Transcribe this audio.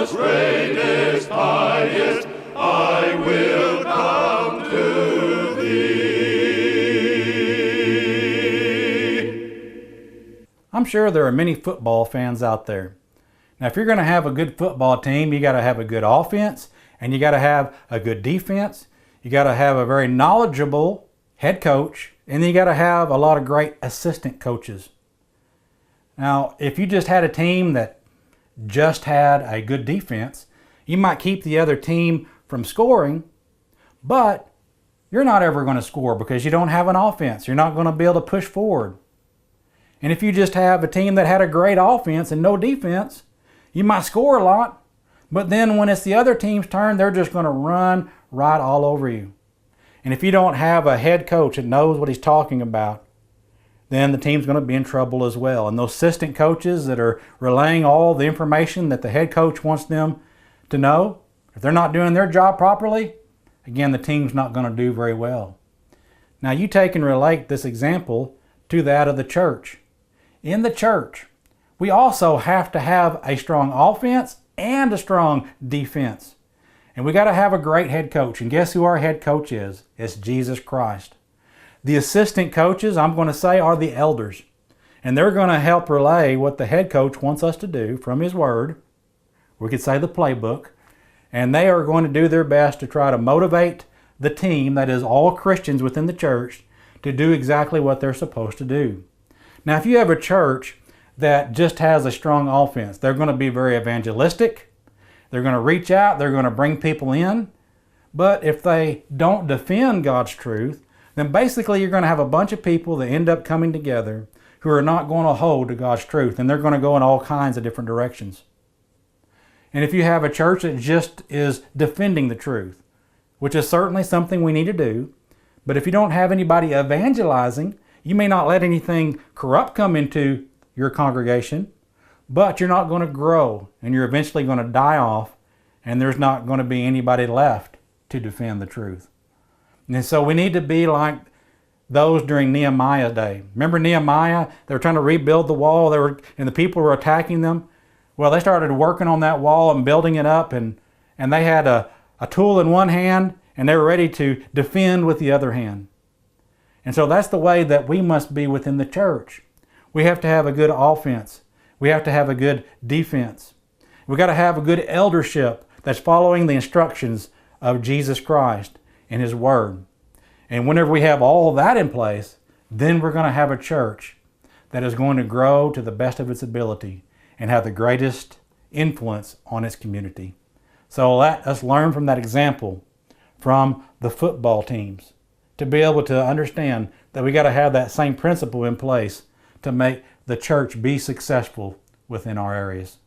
Jesus, greatest, highest, I will come to thee. I'm sure there are many football fans out there. Now, if you're going to have a good football team, you got to have a good offense, and you got to have a good defense. You got to have a very knowledgeable head coach, and then you got to have a lot of great assistant coaches. Now, if you just had a team that just had a good defense, you might keep the other team from scoring, but you're not ever going to score because you don't have an offense. You're not going to be able to push forward. And if you just have a team that had a great offense and no defense, you might score a lot, but then when it's the other team's turn, they're just going to run right all over you. And if you don't have a head coach that knows what he's talking about, then the team's going to be in trouble as well. And those assistant coaches that are relaying all the information that the head coach wants them to know, if they're not doing their job properly, again, the team's not going to do very well. Now you take and relate this example to that of the church. In the church, we also have to have a strong offense and a strong defense. And we got to have a great head coach. And guess who our head coach is? It's Jesus Christ. The assistant coaches, I'm going to say, are the elders. And they're going to help relay what the head coach wants us to do from his word. We could say the playbook. And they are going to do their best to try to motivate the team, that is all Christians within the church, to do exactly what they're supposed to do. Now, if you have a church that just has a strong offense, they're going to be very evangelistic. They're going to reach out. They're going to bring people in. But if they don't defend God's truth, then basically you're going to have a bunch of people that end up coming together who are not going to hold to God's truth, and they're going to go in all kinds of different directions. And if you have a church that just is defending the truth, which is certainly something we need to do, but if you don't have anybody evangelizing, you may not let anything corrupt come into your congregation, but you're not going to grow, and you're eventually going to die off, and there's not going to be anybody left to defend the truth. And so we need to be like those during Nehemiah's day. Remember Nehemiah? They were trying to rebuild the wall, and the people were attacking them. Well, they started working on that wall and building it up, and they had a tool in one hand, and they were ready to defend with the other hand. And so that's the way that we must be within the church. We have to have a good offense. We have to have a good defense. We've got to have a good eldership that's following the instructions of Jesus Christ and His Word. And whenever we have all that in place, then we're going to have a church that is going to grow to the best of its ability and have the greatest influence on its community. So let us learn from that example from the football teams to be able to understand that we got to have that same principle in place to make the church be successful within our areas.